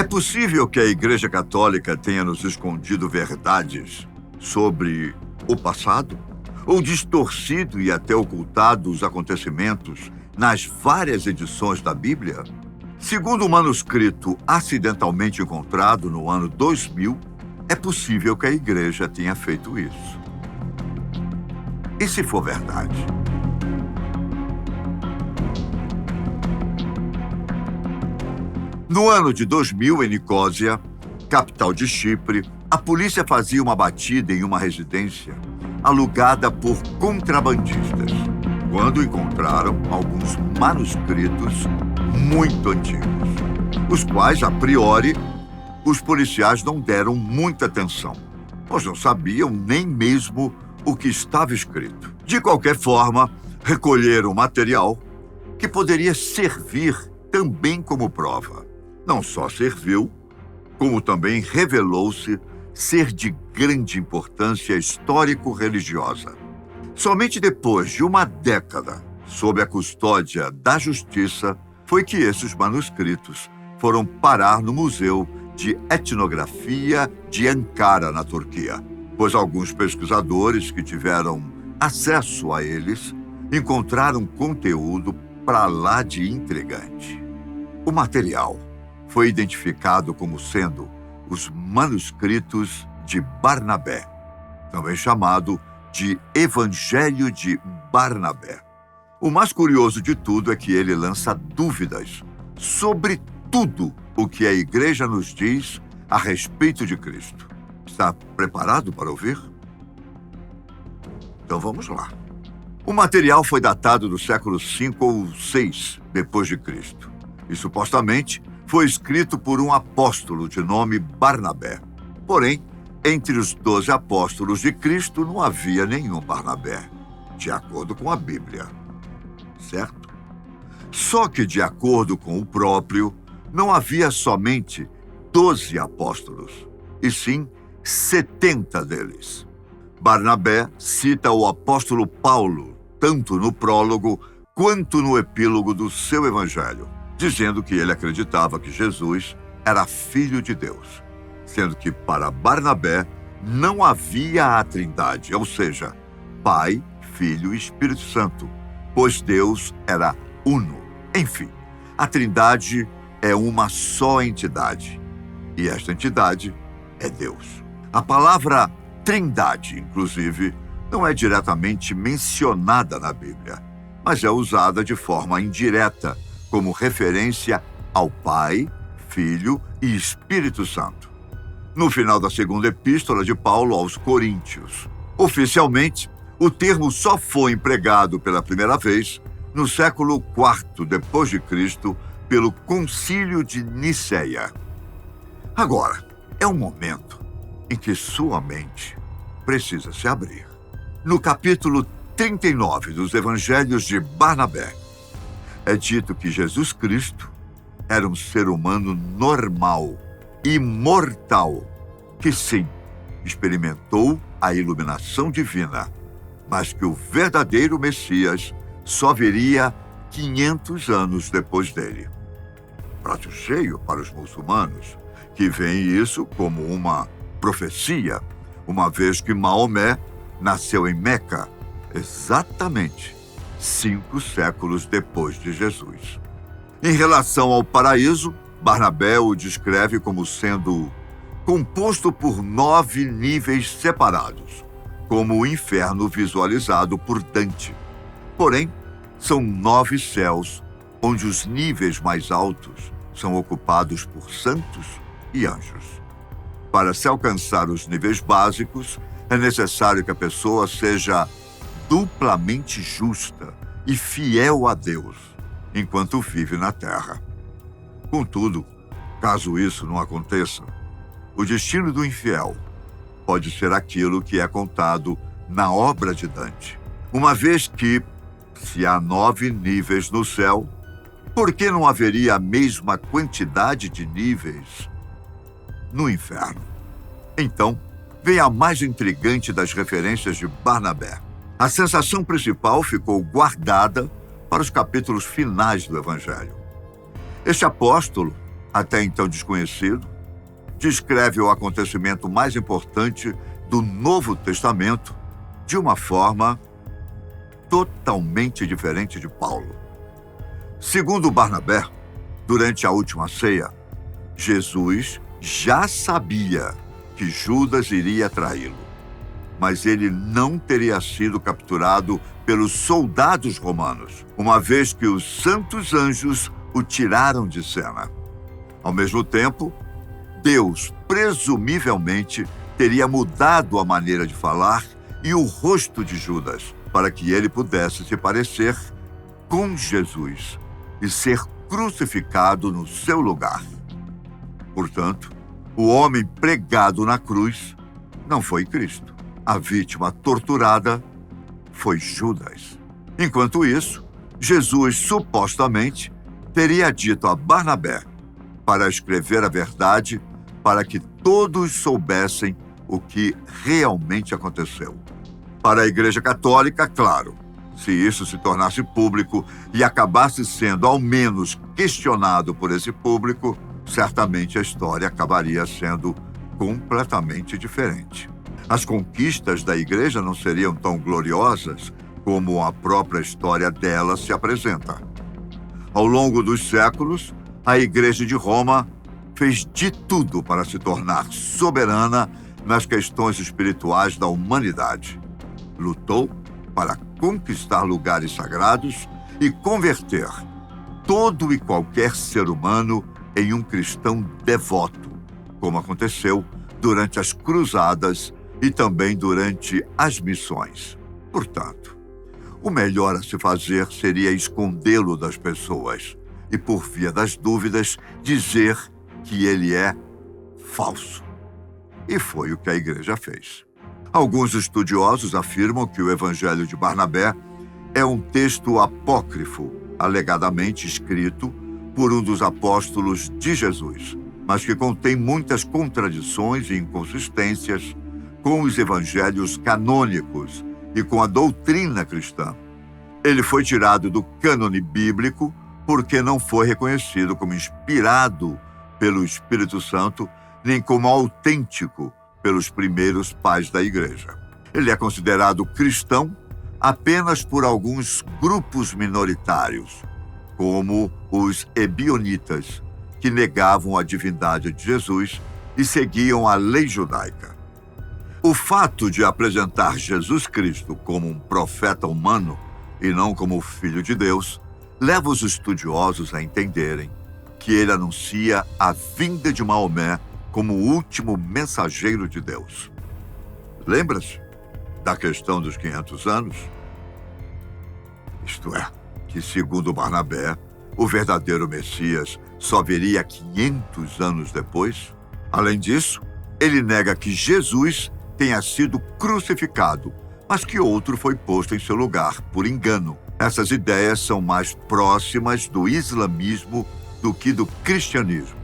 possível que a Igreja Católica tenha nos escondido verdades sobre o passado? Ou distorcido e até ocultado os acontecimentos nas várias edições da Bíblia? Segundo o manuscrito acidentalmente encontrado no ano 2000, é possível que a Igreja tenha feito isso. E se for verdade? No ano de 2000, em Nicósia, capital de Chipre, a polícia fazia uma batida em uma residência alugada por contrabandistas, quando encontraram alguns manuscritos muito antigos, os quais, a priori, os policiais não deram muita atenção, pois não sabiam nem mesmo o que estava escrito. De qualquer forma, recolheram material que poderia servir também como prova. Não só serviu, como também revelou-se ser de grande importância histórico-religiosa. Somente depois de uma década, sob a custódia da justiça, foi que esses manuscritos foram parar no Museu de Etnografia de Ankara, na Turquia, pois alguns pesquisadores que tiveram acesso a eles encontraram conteúdo para lá de intrigante. O material foi identificado como sendo os manuscritos de Barnabé, também chamado de Evangelho de Barnabé. O mais curioso de tudo é que ele lança dúvidas sobre tudo o que a Igreja nos diz a respeito de Cristo. Está preparado para ouvir? Então vamos lá. O material foi datado do século V ou VI depois de Cristo e supostamente foi escrito por um apóstolo de nome Barnabé. Porém, entre os 12 apóstolos de Cristo não havia nenhum Barnabé, de acordo com a Bíblia. Certo? Só que, de acordo com o próprio, não havia somente 12 apóstolos, e sim 70 deles. Barnabé cita o apóstolo Paulo, tanto no prólogo quanto no epílogo do seu evangelho, dizendo que ele acreditava que Jesus era filho de Deus, sendo que para Barnabé não havia a Trindade, ou seja, Pai, Filho e Espírito Santo, pois Deus era uno. Enfim, a Trindade é uma só entidade, e esta entidade é Deus. A palavra Trindade, inclusive, não é diretamente mencionada na Bíblia, mas é usada de forma indireta como referência ao Pai, Filho e Espírito Santo. No final da segunda epístola de Paulo aos Coríntios. Oficialmente, o termo só foi empregado pela primeira vez no século IV depois de Cristo pelo Concílio de Niceia. Agora, é um momento em que sua mente precisa se abrir. No capítulo 39 dos Evangelhos de Barnabé, é dito que Jesus Cristo era um ser humano normal, imortal, que sim, experimentou a iluminação divina, mas que o verdadeiro Messias só viria 500 anos depois dele. Prato cheio para os muçulmanos, que veem isso como uma profecia, uma vez que Maomé nasceu em Meca, exatamente 5 séculos depois de Jesus. Em relação ao paraíso, Barnabé o descreve como sendo composto por 9 níveis separados, como o inferno visualizado por Dante. Porém, são 9 céus, onde os níveis mais altos são ocupados por santos e anjos. Para se alcançar os níveis básicos, é necessário que a pessoa seja duplamente justa e fiel a Deus, enquanto vive na terra. Contudo, caso isso não aconteça, o destino do infiel pode ser aquilo que é contado na obra de Dante, uma vez que, se há 9 níveis no céu, por que não haveria a mesma quantidade de níveis no inferno? Então, vem a mais intrigante das referências de Barnabé. A sensação principal ficou guardada para os capítulos finais do Evangelho. Este apóstolo até então desconhecido, descreve o acontecimento mais importante do Novo Testamento de uma forma totalmente diferente de Paulo. Segundo Barnabé, durante a última ceia, Jesus já sabia que Judas iria traí-lo, mas ele não teria sido capturado pelos soldados romanos, uma vez que os santos anjos o tiraram de cena. Ao mesmo tempo, Deus presumivelmente teria mudado a maneira de falar e o rosto de Judas para que ele pudesse se parecer com Jesus e ser crucificado no seu lugar. Portanto, o homem pregado na cruz não foi Cristo. A vítima torturada foi Judas. Enquanto isso, Jesus supostamente teria dito a Barnabé para escrever a verdade para que todos soubessem o que realmente aconteceu. Para a Igreja Católica, claro, se isso se tornasse público e acabasse sendo ao menos questionado por esse público, certamente a história acabaria sendo completamente diferente. As conquistas da Igreja não seriam tão gloriosas como a própria história dela se apresenta. Ao longo dos séculos, a Igreja de Roma fez de tudo para se tornar soberana nas questões espirituais da humanidade. Lutou para conquistar lugares sagrados e converter todo e qualquer ser humano em um cristão devoto, como aconteceu durante as cruzadas e também durante as missões. Portanto, o melhor a se fazer seria escondê-lo das pessoas e, por via das dúvidas, dizer que ele é falso. E foi o que a Igreja fez. Alguns estudiosos afirmam que o Evangelho de Barnabé é um texto apócrifo, alegadamente escrito por um dos apóstolos de Jesus, mas que contém muitas contradições e inconsistências com os evangelhos canônicos e com a doutrina cristã. Ele foi tirado do cânone bíblico porque não foi reconhecido como inspirado pelo Espírito Santo, nem como autêntico pelos primeiros pais da Igreja. Ele é considerado cristão apenas por alguns grupos minoritários, como os ebionitas, que negavam a divindade de Jesus e seguiam a lei judaica. O fato de apresentar Jesus Cristo como um profeta humano e não como o Filho de Deus leva os estudiosos a entenderem que ele anuncia a vinda de Maomé como o último mensageiro de Deus. Lembra-se da questão dos 500 anos? Isto é, que segundo Barnabé, o verdadeiro Messias só viria 500 anos depois. Além disso, ele nega que Jesus tenha sido crucificado, mas que outro foi posto em seu lugar, por engano. Essas ideias são mais próximas do islamismo do que do cristianismo.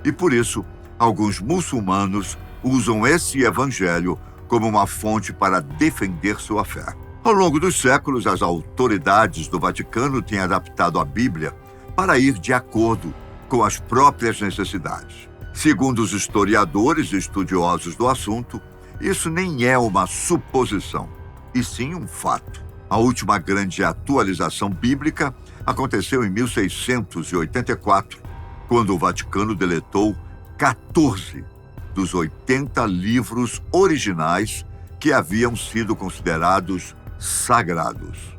E por isso, alguns muçulmanos usam esse evangelho como uma fonte para defender sua fé. Ao longo dos séculos, as autoridades do Vaticano têm adaptado a Bíblia para ir de acordo com as próprias necessidades. Segundo os historiadores e estudiosos do assunto, isso nem é uma suposição, e sim um fato. A última grande atualização bíblica aconteceu em 1684, quando o Vaticano deletou 14 dos 80 livros originais que haviam sido considerados sagrados.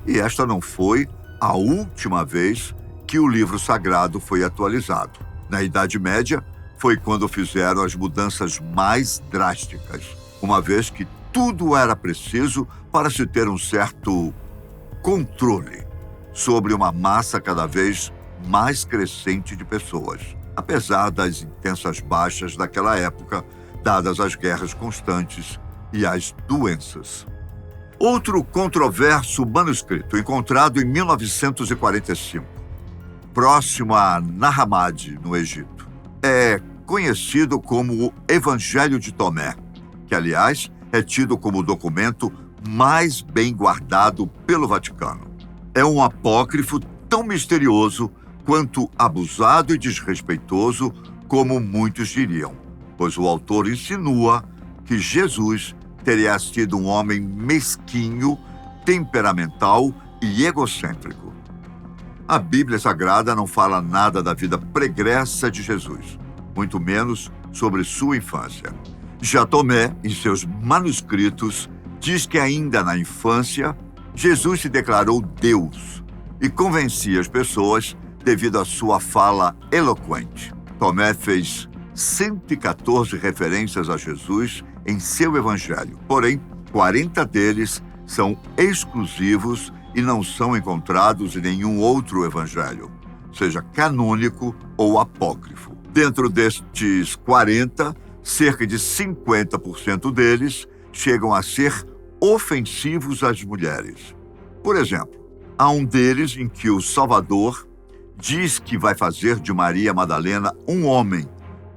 E esta não foi a última vez que o livro sagrado foi atualizado. Na Idade Média, foi quando fizeram as mudanças mais drásticas, uma vez que tudo era preciso para se ter um certo controle sobre uma massa cada vez mais crescente de pessoas, apesar das intensas baixas daquela época, dadas as guerras constantes e as doenças. Outro controverso manuscrito, encontrado em 1945, próximo a Nahamad, no Egito, é conhecido como o Evangelho de Tomé, que, aliás, é tido como o documento mais bem guardado pelo Vaticano. É um apócrifo tão misterioso quanto abusado e desrespeitoso, como muitos diriam, pois o autor insinua que Jesus teria sido um homem mesquinho, temperamental e egocêntrico. A Bíblia Sagrada não fala nada da vida pregressa de Jesus, muito menos sobre sua infância. Já Tomé, em seus manuscritos, diz que ainda na infância, Jesus se declarou Deus e convencia as pessoas devido à sua fala eloquente. Tomé fez 114 referências a Jesus em seu evangelho, porém, 40 deles são exclusivos e não são encontrados em nenhum outro evangelho, seja canônico ou apócrifo. Dentro destes 40, cerca de 50% deles chegam a ser ofensivos às mulheres. Por exemplo, há um deles em que o Salvador diz que vai fazer de Maria Madalena um homem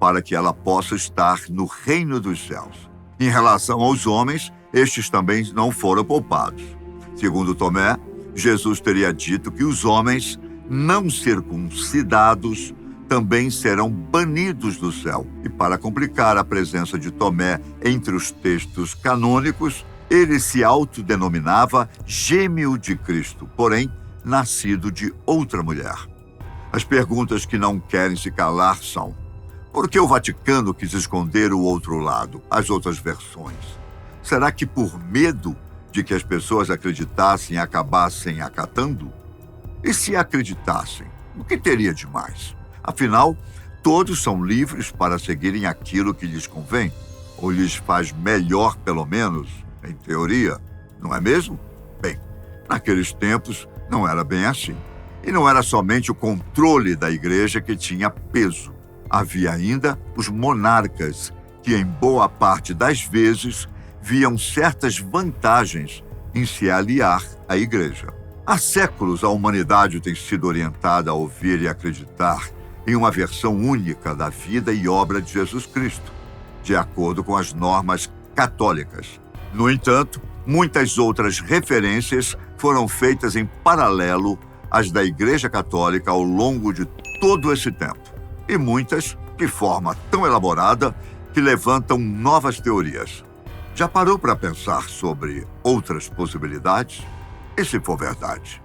para que ela possa estar no reino dos céus. Em relação aos homens, estes também não foram poupados. Segundo Tomé, Jesus teria dito que os homens não circuncidados também serão banidos do céu. E para complicar a presença de Tomé entre os textos canônicos, ele se autodenominava gêmeo de Cristo, porém nascido de outra mulher. As perguntas que não querem se calar são: por que o Vaticano quis esconder o outro lado, as outras versões? Será que por medo de que as pessoas acreditassem e acabassem acatando? E se acreditassem, o que teria de mais? Afinal, todos são livres para seguirem aquilo que lhes convém, ou lhes faz melhor, pelo menos, em teoria, não é mesmo? Bem, naqueles tempos não era bem assim. E não era somente o controle da igreja que tinha peso. Havia ainda os monarcas, que em boa parte das vezes viam certas vantagens em se aliar à igreja. Há séculos a humanidade tem sido orientada a ouvir e acreditar em uma versão única da vida e obra de Jesus Cristo, de acordo com as normas católicas. No entanto, muitas outras referências foram feitas em paralelo às da Igreja Católica ao longo de todo esse tempo, e muitas de forma tão elaborada que levantam novas teorias. Já parou para pensar sobre outras possibilidades? E se for verdade?